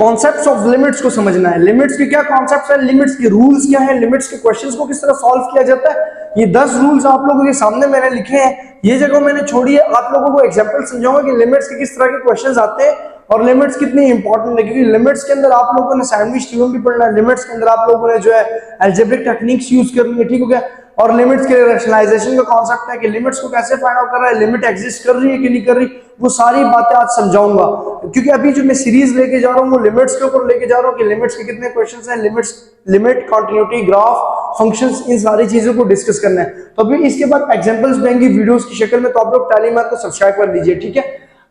Concepts of limits को समझना है। लिमिट्स के क्या कॉन्सेप्ट्स है, लिमिट्स के रूल्स क्या है, लिमिट्स के क्वेश्चंस को किस तरह सॉल्व किया जाता है। ये 10 रूल्स आप लोगों के सामने मैंने लिखे हैं, ये जगह मैंने छोड़ी है, आप लोगों को एग्जांपल समझाऊंगा कि लिमिट्स के किस तरह के क्वेश्चंस आते हैं और लिमिट्स कितनी इंपॉर्टेंट है। क्योंकि लिमिट्स के अंदर आप लोगों ने सैंडविच थ्योरम भी पढ़ना है, लिमिट्स के अंदर आप लोगों ने जो है अलजेब्रिक टेक्निक्स यूज करनी है, ठीक हो गया। और लिमिट्स के रैशनलाइजेशन का कॉन्सेप्ट है कि लिमिट्स को कैसे फाइंड आउट कर रहा है, लिमिट एग्जिस्ट कर रही है कि नहीं कर रही, वो सारी बातें आज समझाऊंगा। क्योंकि अभी जो मैं सीरीज लेके जा रहा हूँ वो लिमिट्स के ऊपर लेके जा रहा हूँ कि लिमिट्स के कितने क्वेश्चंस हैं, लिमिट, कंटिन्यूटी, ग्राफ, फंक्शंस, इन सारी चीजों को डिस्कस करना है। तो अभी इसके बाद एग्जांपल्स देंगे वीडियोस की शक्ल में, तो आप लोग टेलीमैथ को सब्सक्राइब कर लीजिए, ठीक है।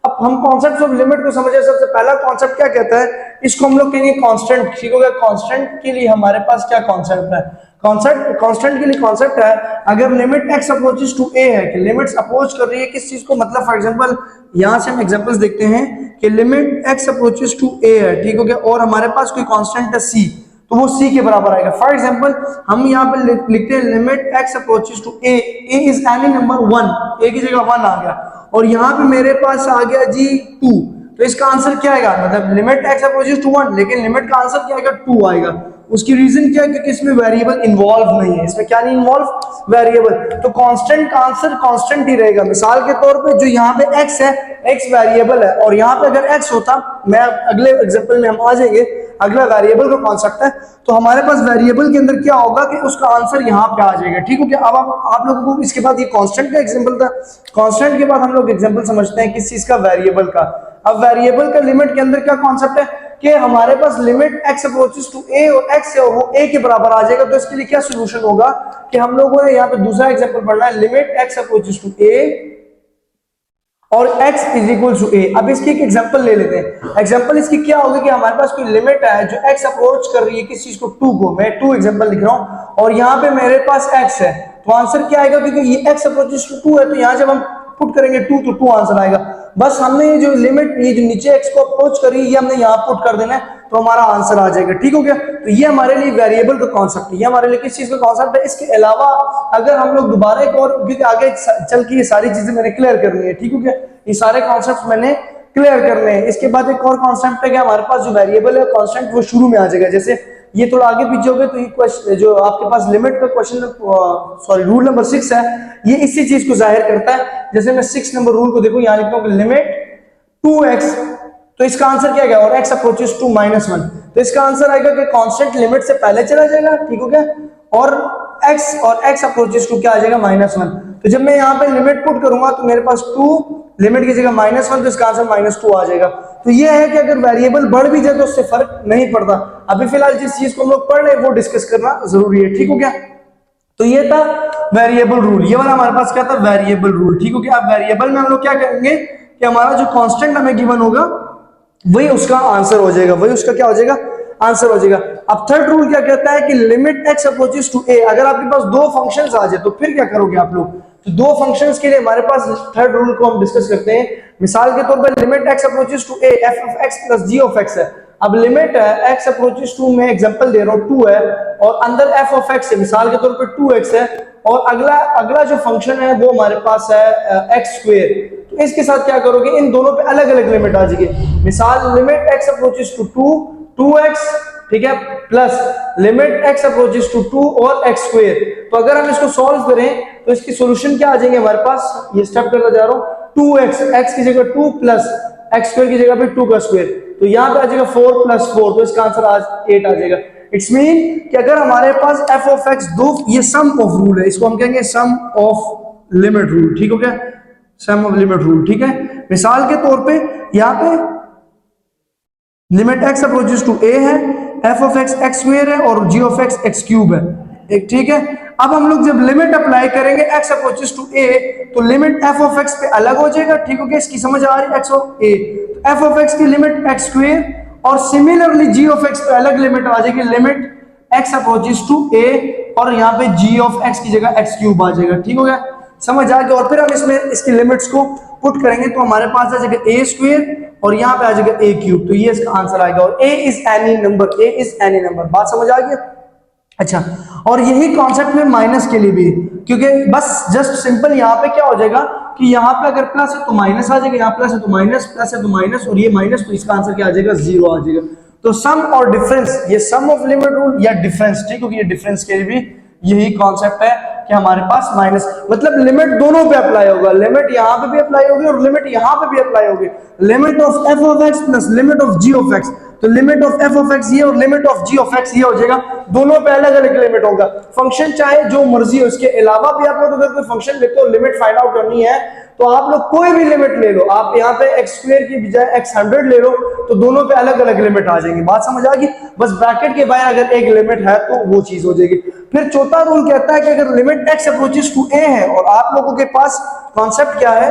अब हम कॉन्सेप्ट ऑफ लिमिट को समझे। सबसे पहला कॉन्सेप्ट क्या कहता है, इसको हम लोग कहेंगे कांस्टेंट, ठीक हो गया। कांस्टेंट के लिए हमारे पास क्या कॉन्सेप्ट है, कांस्टेंट के लिए कॉन्सेप्ट है, अगर limit x approaches to a है, कि लिमिट्स अप्रोच कर रही है किस चीज को, मतलब फॉर एग्जांपल यहां से हम एग्जांपल्स देखते हैं कि limit x approaches to a है, ठीक हो गया, और हमारे पास कोई कांस्टेंट है c, तो वो c के बराबर आएगा। फॉर एग्जांपल हम यहाँ पे लिखते हैं limit x approaches to a is any number 1, a की जगह 1 आ गया, और यहाँ पे मेरे पास आ गया जी 2, तो इसका आंसर क्या आएगा, मतलब लिमिट x अप्रोचेस टू 1, लेकिन लिमिट का आंसर क्या आएगा, 2 आएगा। उसकी रीजन क्या है, क्योंकि इसमें वेरिएबल इन्वॉल्व नहीं है। इसमें क्या नहीं इन्वॉल्व, वेरिएबल। तो कांस्टेंट का आंसर कांस्टेंट ही रहेगा। मिसाल के तौर पे जो यहाँ पे x है, x वेरिएबल है, और यहाँ पे अगर x होता, मैं अगले एग्जांपल में हम आ जाएंगे, अगला वेरिएबल का कॉन्सेप्ट है, तो हमारे पास वेरिएबल के अंदर क्या होगा कि उसका आंसर यहाँ पे आ जाएगा, ठीक हो गया। अब आप लोगों को इसके बाद ये कांस्टेंट का एग्जांपल था, कांस्टेंट के बाद हम लोग एग्जांपल समझते हैं किस चीज का, वेरिएबल का। अब वेरिएबल का लिमिट के अंदर क्या कॉन्सेप्ट है कि हमारे पास limit x approaches to a और x है और वो a के बराबर आ जाएगा। तो इसके लिए क्या सोल्यूशन होगा कि हम लोगों ने यहाँ पे दूसरा एग्जांपल पढ़ना है, limit x approaches to a और x is equal to a। अब इसकी एक एग्जांपल ले लेते हैं। एग्जांपल इसकी क्या होगी कि हमारे पास कोई लिमिट है जो x अप्रोच कर रही है किस चीज को, 2 को। मैं 2 एग्जांपल लिख रहा हूं और यहाँ पे मेरे पास x है, तो आंसर क्या आएगा, क्योंकि ये x अप्रोचेस टू 2 है, तो यहाँ जब हम पुट करेंगे 2 तो 2 आंसर आएगा। बस हमने ये जो लिमिट, ये जो नीचे x को अप्रोच करी, ये हमने यहाँ पुट कर देना है, तो हमारा आंसर आ जाएगा, ठीक हो गया। तो ये हमारे लिए वेरिएबल का कॉन्सेप्ट है, ये हमारे लिए किस चीज का कॉन्सेप्ट है। इसके अलावा अगर हम लोग दोबारा एक और, क्योंकि आगे चल के ये सारी चीजें मैंने क्लियर करनी है, ठीक हो गया, ये सारे कॉन्सेप्ट मैंने क्लियर करने हैं। इसके बाद एक और कॉन्सेप्ट है कि हमारे पास जो वेरिएबल है कॉन्स्टेंट, वो शुरू में आ जाएगा। जैसे ये थोड़ा आगे पीछे हो गए, तो ये क्वेश्चन जो आपके पास लिमिट का क्वेश्चन, सॉरी रूल नंबर 6 है, ये इसी चीज को जाहिर करता है। जैसे मैं 6 नंबर रूल को देखो, यहाँ लिखता हूँ लिमिट 2x, तो इसका आंसर क्या आएगा, और x अप्रोचेस टू -1, तो इसका आंसर आएगा कि कांस्टेंट लिमिट से पहले चला जाएगा, ठीक हो गया, और x अप्रोचेस टू क्या आ जाएगा, -1। तो जब मैं यहाँ पे लिमिट पुट करूंगा तो मेरे पास 2 लिमिट की जगह -1, तो इसका आंसर -2 आ जाएगा। तो ये है कि अगर वेरिएबल बढ़ भी जाए तो उससे फर्क नहीं पड़ता। अभी फिलहाल जिस चीज को हम लोग पढ़ रहे हैं वो डिस्कस करना जरूरी है, ठीक हो गया। तो ये था वेरिएबल रूल, ये वाला हमारे पास क्या था, वेरिएबल रूल, ठीक हो गया। अब वेरिएबल में हम लोग क्या करेंगे कि हमारा जो कांस्टेंट हमें गिवन होगा वही उसका आंसर हो जाएगा, वही उसका क्या हो जाएगा, आंसर हो जाएगा। अब थर्ड रूल क्या कहता है कि limit x approaches to a, अगर आपके पास 2 फंक्शंस आ जाए तो फिर क्या करोगे आप लोग। तो 2 फंक्शंस के लिए हमारे पास थर्ड रूल को हम डिस्कस करते हैं। मिसाल के तौर पर limit x approaches to a f of x plus g of x है। अब लिमिट है x अप्रोचेस टू, मैं एग्जांपल दे रहा हूं, 2 है और अंदर f of x है, मिसाल के तौर पर 2x है, और अगला जो फंक्शन है वो हमारे पास है x स्क्वायर। तो इसके साथ क्या करोगे, इन दोनों पे अलग अलग लिमिट आ जाएगी। मिसाल limit x approaches to 2x, ठीक है, plus limit x approaches to 2 और x स्क्वायर। तो अगर हम इसको सॉल्व करें तो इसकी सॉल्यूशन क्या आ जाएंगे हमारे पास, ये स्टेप करता जा रहा हूं, 2x, x की जगह 2 प्लस x स्क्वायर की जगह पे 2 का स्क्वायर, तो यहां पे आ जाएगा 4 + 4, तो इसका आंसर आज 8 आ जाएगा। इट्स मीन कि अगर हमारे पास f of x दो, ये सम ऑफ रूल है, इसको हम कहेंगे सम ऑफ लिमिट रूल, ठीक हो गया, सम ऑफ लिमिट रूल, ठीक है। मिसाल के तौर पे यहाँ पे limit x approaches to a है, f of x x square है और g of x x cube है, एक, ठीक है। अब हम लोग जब लिमिट अप्लाई करेंगे x अप्रोचेस टू a, तो लिमिट f of x पे अलग हो जाएगा, ठीक हो गया, इसकी समझ आ रही है, x of a, तो f of x की लिमिट x स्क्वायर, और सिमिलरली g of x पे अलग लिमिट आ जाएगी, limit x approaches to a, और यहाँ पे g of x की जगह x क्यूब आ जाएगा, ठीक हो गया, समझ आ गया। और फिर हम इसमें इसकी लिमिट्स को पुट करेंगे तो हमारे पास आ जाएगा a स्क्वायर और यहाँ पे आ जाएगा a क्यूब, तो ये इसका आंसर आएगा, और a is any number, a is any number, बात समझ आ गई। अच्छा, और यही कॉन्सेप्ट में माइनस के लिए भी, क्योंकि बस जस्ट सिंपल यहाँ पे क्या हो जाएगा कि यहाँ पे अगर प्लस है तो माइनस आ जाएगा, यहाँ प्लस है तो माइनस, प्लस है तो माइनस, और ये माइनस, तो इसका आंसर क्या आ जाएगा, 0 आ जाएगा। तो सम और डिफरेंस, ये सम ऑफ लिमिट रूल या डिफरेंस, ठीक है, ये डिफरेंस के लिए भी यही कॉन्सेप्ट है कि हमारे पास माइनस, मतलब लिमिट दोनों पे अप्लाई होगा, लिमिट यहां पे भी अप्लाई होगी और लिमिट यहां पे भी अप्लाई होगी। Limit of f of x plus limit of g of x, तो limit of f of x ये और limit of g of x ये हो जाएगा, दोनों पे अलग अलग लिमिट होगा। फंक्शन चाहे जो मर्जी हो, इसके अलावा भी आप लोग अगर कोई फंक्शन लेते हो लिमिट फाइंड आउट करनी है तो आप लोग कोई भी लिमिट ले लो, आप यहाँ पे एक्स स्क्वायर की बजाय एक्स 100 ले लो, तो दोनों पे अलग अलग लिमिट आ जाएंगी। बात समझ आ गई? बस ब्रैकेट के बाहर अगर एक लिमिट है तो वो चीज हो जाएगी। फिर चौथा रूल कहता है कि अगर लिमिट एक्स अप्रोचेस टू ए है, और आप लोगों के पास कॉन्सेप्ट क्या है,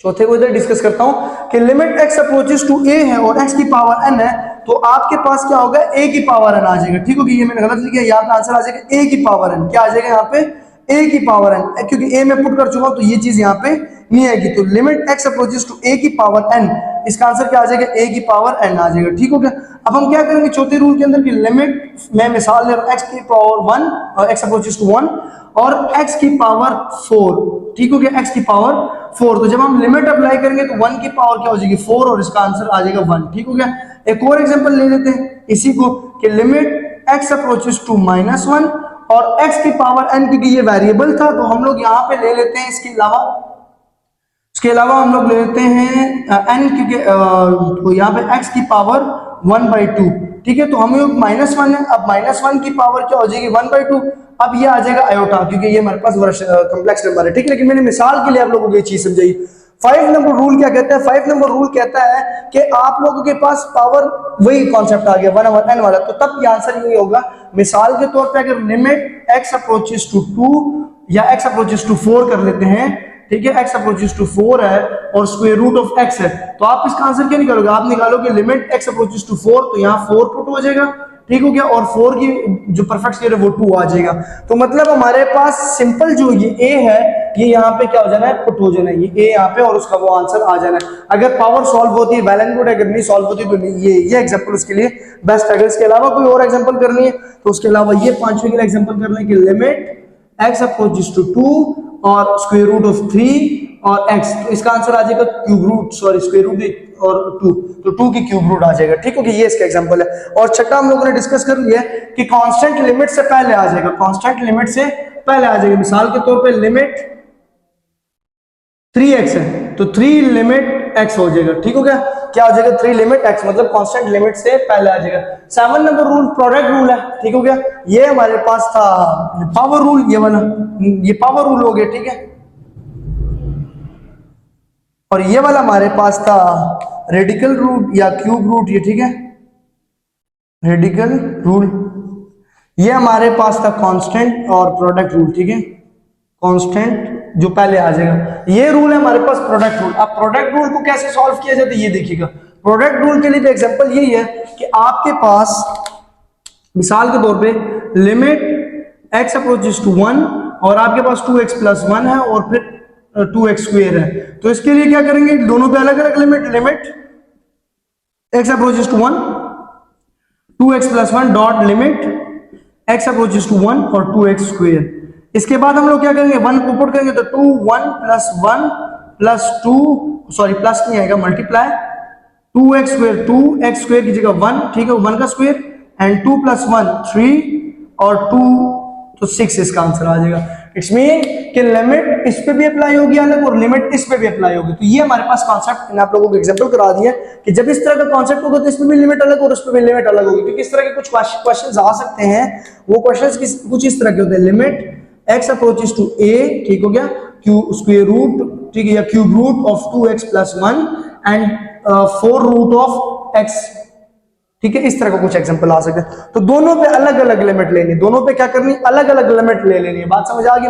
चौथे को इधर डिस्कस करता हूं कि लिमिट एक्स अप्रोचेस टू ए है और एक्स की पावर एन है, तो आपके पास क्या होगा, ए की पावर एन आ जाएगा। ठीक होगी, ये मैंने गलत लिखा, यहाँ पे आंसर आ जाएगा ए की पावर एन। क्या आ जाएगा यहाँ पे, ए की पावर एन, क्योंकि ए में पुट कर चुका हूं तो ये चीज यहाँ पे नहीं आएगी। तो लिमिट एक्स अप्रोचेस टू ए की पावर एन, इसका आंसर क्या आ जाएगा, ए की पावर एन आ जाएगा। ठीक हो गया। अब हम क्या करेंगे चौथे रूल के अंदर की लिमिट, मैं मिसाल ले रहा हूं, एक्स की पावर 1 और एक्स अप्रोचेस टू 1 और एक्स की पावर 4। ठीक हो गया, एक्स की पावर 4, तो जब हम लिमिट अप्लाई करेंगे तो 1 की पावर क्या हो जाएगी 4 और इसका आंसर आ जाएगा 1। ठीक हो गया। एक और एग्जांपल ले लेते हैं इसी को कि लिमिट एक्स अप्रोचेस टू -1 और x की पावर n, क्योंकि ये वेरिएबल था तो हम लोग यहाँ पे ले लेते हैं, इसके अलावा हम लोग ले लेते हैं n, क्योंकि तो यहाँ पे x की पावर 1/2। ठीक है, तो हम लोग -1 है, अब -1 की पावर क्या हो जाएगी 1/2, अब ये आ जाएगा आयोटा, क्योंकि ये हमारे पास कॉम्प्लेक्स नंबर है। ठीक है, लेकिन मैंने मिसाल के लिए आप लोगों को ये चीज समझाई। 5 नंबर रूल क्या कहता है, 5 नंबर रूल कहता है कि आप लोगों के पास पावर, वही कॉन्सेप्ट आ गया 1/n वाला, तो तब ये आंसर यही होगा। मिसाल के तौर पे अगर लिमिट x अप्रोचेस टू 2 या x अप्रोचेस टू 4 कर लेते हैं, ठीक है, x अप्रोचेस टू 4 है और स्क्वायर रूट ऑफ x है, तो आप इसका आंसर क्या निकालोगे, आप निकालोगे लिमिट x अप्रोचेस टू 4, तो यहाँ 4 पुट हो जाएगा। ठीक हो गया, और 4 की जो परफेक्ट स्क्वायर है वो 2 आ जाएगा। तो मतलब हमारे पास सिंपल जो ये a है ये यहाँ पे क्या हो जाना है, पुट हो जाना है, ये a यहाँ पे और उसका वो आंसर आ जाना है। अगर पावर सॉल्व होती है वेल एंड गुड, अगर नहीं सॉल्व होती तो नहीं। ये एग्जांपल उसके लिए बेस्ट है। अगर इसके अलावा कोई और एग्जांपल करनी है तो उसके अलावा ये 5वें के लिए एग्जांपल करने की लिमिट x अप्रोचेस टू 2 और स्क्वायर रूट ऑफ 3 और x, तो इसका आंसर आ जाएगा cube root, sorry square root और 2, तो 2 की क्यूब रूट आ जाएगा। ठीक है, ये इसका एग्जांपल है। और छठा हम लोगों ने डिस्कस कर लिया कि कांस्टेंट लिमिट से पहले आ जाएगा, कांस्टेंट लिमिट से पहले आ जाएगा। मिसाल के तौर पे लिमिट 3x है तो 3 लिमिट x हो जाएगा। ठीक हो गया, क्या हो जाएगा 3 लिमिट x, मतलब कांस्टेंट लिमिट से पहले आ जाएगा। 7 नंबर रूल प्रोडक्ट रूल है। ठीक हो गया, ये हमारे पास था पावर रूल, ये वाला, ये पावर रूल हो गया। ठीक है, और ये वाला हमारे पास था रेडिकल रूट या क्यूब रूट, ये ठीक है, रेडिकल रूल। ये हमारे पास था कांस्टेंट और प्रोडक्ट रूल। ठीक है, कांस्टेंट जो पहले आ जाएगा, ये रूल है हमारे पास प्रोडक्ट रूल। अब प्रोडक्ट रूल को कैसे सॉल्व किया जाता है ये देखिएगा। प्रोडक्ट रूल के लिए एग्जांपल यही है कि आपके पास मिसाल के तौर पे लिमिट x अप्रोचेस टू 1 और आपके पास 2x प्लस 1 है और फिर 2x स्क्वायर है, तो इसके लिए क्या करेंगे, दोनों पे अलग अलग limit x approaches to 1 2x plus 1 dot limit x approaches to 1 और 2x स्क्वायर। इसके बाद हम लोग क्या करेंगे, 1 को पुट करेंगे तो 2 1 प्लस 1 प्लस 2, सॉरी प्लस नहीं आएगा, multiply 2x square, 2x square की जगह 1, ठीक है, 1 का स्क्वायर एंड 2 प्लस 1 3 और 2 तो 6 इसका आंसर आ जाएगा। इट्स मीन कि लिमिट इस पे भी अप्लाई होगी अलग और लिमिट इस पे भी अप्लाई होगी। तो ये हमारे पास कॉन्सेप्ट मैंने आप लोगों को एग्जांपल करा दिया कि जब इस तरह का कॉन्सेप्ट होगा तो इसमें भी लिमिट अलग और उस पे भी लिमिट अलग होगी, क्योंकि इस तरह के कुछ क्वेश्चंस आ सकते हैं। वो क्वेश्चंस कुछ इस तरह के होते हैं, limit x approaches to a, ठीक हो गया, क्यू स्क्वायर रूट, ठीक है, या cube root of 2x plus 1 and 4 root of x, ठीक है, इस तरह का कुछ एग्जांपल आ सकते हैं। तो दोनों पे अलग अलग लिमिट लेनी, दोनों पे क्या करनी, अलग अलग लिमिट ले लेनी है। बात समझ आ गई।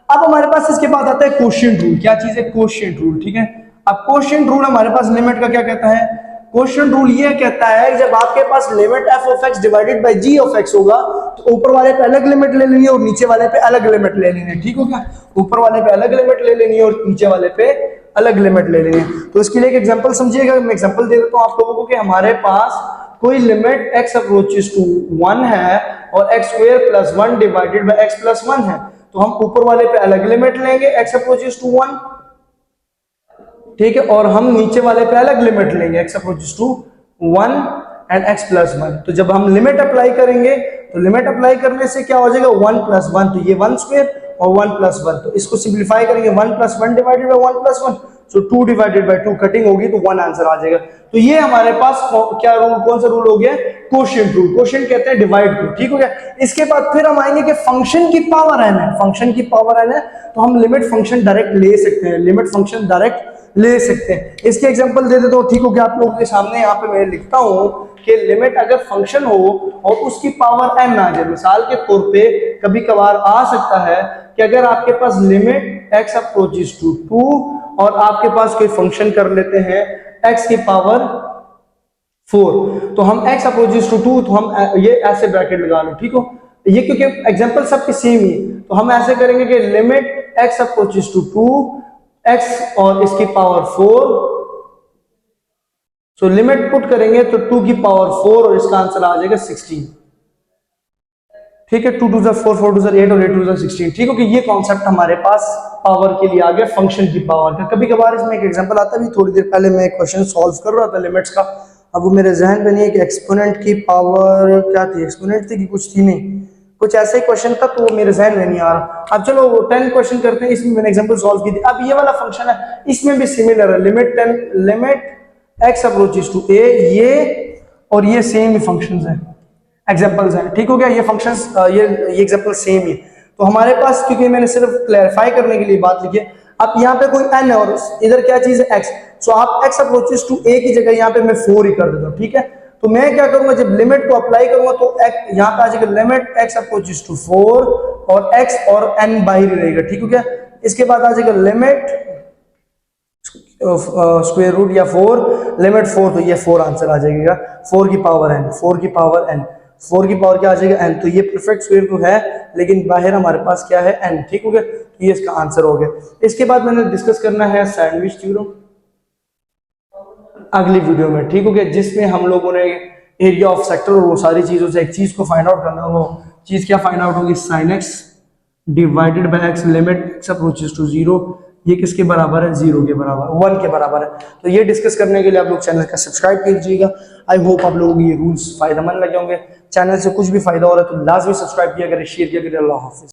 अब हमारे पास इसके बाद आता है कोशिएंट रूल। क्या चीज है, कोशिएंट रूल। ठीक है, अब कोशिएंट रूल हमारे पास लिमिट का क्या कहता है, कोशिएंट रूल ये कहता है जब आपके पास limit f of x divided by g of x होगा तो ऊपर वाले पे अलग लिमिट ले लेनी है और नीचे वाले पे अलग लिमिट ले लेनी है। ठीक हो गया, ऊपर वाले पे अलग लिमिट ले लेनी है और नीचे वाले पे अलग लिमिट ले लेनी है। तो इसके लिए एक एग्जांपल समझिएगा, मैं एग्जांपल दे देता हूं आप लोगों को कि हमारे पास कोई लिमिट x अप्रोचेस टू 1 है और x square plus 1 divided by x plus 1 है, तो हम ऊपर वाले पे अलग लिमिट लेंगे x अप्रोचेस टू 1, ठीक है, और हम नीचे वाले पे अलग लिमिट लेंगे x approaches to 1 and x plus 1। तो जब हम लिमिट अप्लाई करेंगे तो लिमिट अप्लाई करने से क्या हो जाएगा 1 प्लस 1, तो ये 1 स्क्वायर और 1 प्लस 1, तो इसको सिंप्लीफाई करेंगे 1 plus 1 divided by 1 plus 1, so 2 divided by 2 cutting होगी तो 1 आंसर आ जाएगा। तो ये हमारे पास क्या रूल, कौन सा रूल हो गया, कोशिएंट रूल। कोशिएंट कहते हैं डिवाइड को, ठीक हो गया। इसके बाद फिर हम आएंगे कि फंक्शन की पावर n है, फंक्शन की पावर n है तो हम लिमिट फंक्शन डायरेक्ट ले सकते हैं, लिमिट फंक्शन डायरेक्ट ले सकते हैं। इसके एग्जांपल दे देता हूं, ठीक हो गया। आप लोगों के सामने यहाँ पे मैं लिखता हूं कि लिमिट अगर फंक्शन हो और उसकी पावर n आ जाए, मिसाल के तौर पे कभी कभार आ सकता है कि अगर आपके पास लिमिट x अप्रोचेस टू 2 और आपके पास कोई फंक्शन कर लेते हैं x की पावर 4, तो हम x अप्रोचेस टू 2, तो हम ये ऐसे ब्रैकेट लगा लो, ठीक हो। ये क्योंकि एग्जांपल सबके सेम ही, तो हम ऐसे करेंगे कि limit x approaches to 2 x और इसकी पावर 4, सो लिमिट पुट करेंगे तो 2 की पावर 4 और इसका आंसर आ जाएगा 16, ठीक है। 2 2 4 4 2 8 और 8 2 16, ठीक हो कि ये कॉन्सेप्ट हमारे पास पावर के लिए आ गया, फंक्शन की पावर का। कभी कभार इसमें एक एग्जांपल आता है, भी थोड़ी देर पहले मैं एक क्वेश्चन सॉल्व कर रहा था लिमिट्स का, अब वो मेरे जहन में नहीं है कि एक्सपोनेंट की पावर क्या थी, एक्सपोनेंट थी कि कुछ थी, नहीं कुछ ऐसा ही क्वेश्चन था, तो मेरे जहन में नहीं आ रहा। अब चलो 10 क्वेश्चन करते हैं, इसमें मैंने एग्जांपल सॉल्व की थी। अब ये वाला फंक्शन है, इसमें भी सिमिलर है, limit x approaches to a, ये और ये सेम ही फंक्शंस हैं, एग्जांपल्स हैं, ठीक हो गया। ये फंक्शंस ये एग्जांपल सेम ही। तो हमारे पास, क्योंकि मैंने सिर्फ क्लैरिफाई करने के लिए बात लिखी है, अब यहाँ पे कोई n है और इधर क्या चीज है x, सो आप x अप्रोचेस टू a की जगह यहाँ पे मैं 4 ही कर देता हूँ, ठीक है। तो मैं क्या करूंगा, जब लिमिट को अप्लाई करूंगा तो यहाँ पे आ जाएगा लिमिट x अप्रोचेस टू 4 और x और n बाहर ही रहेगा, ठीक हो गया। इसके बाद आ जाएगा लिमिट स्क्वायर रूट या 4, लिमिट 4, तो ये 4 आंसर आ जाएगा, 4 की पावर n, 4 की पावर n, 4 की पावर क्या आ जाएगा n, तो ये परफेक्ट स्क्वायर तो है लेकिन बाहर हमारे पास क्या है n, ठीक हो गया। तो ये इसका आंसर हो गया। इसके बाद मैंने डिस्कस करना है सैंडविच थ्योरम अगली वीडियो में, ठीक हो गया, जिसमें हम लोगों ने एरिया ऑफ सेक्टर और वो सारी चीजों से एक चीज को फाइंड आउट करना, वो चीज क्या फाइंड आउट होगी, sin x divided by x limit x approaches to 0, ये किसके बराबर है, 0 के बराबर, 1 के बराबर है। तो ये डिस्कस करने के लिए आप लोग चैनल का सब्सक्राइब कीजिएगा। आई होप आप लोगों को ये रूल्स फायदेमंद लगे होंगे। चैनल से कुछ भी फायदा हो रहा है तो लाजमी सब्सक्राइब किया करें, शेयर किया करें। अल्लाह हाफिज।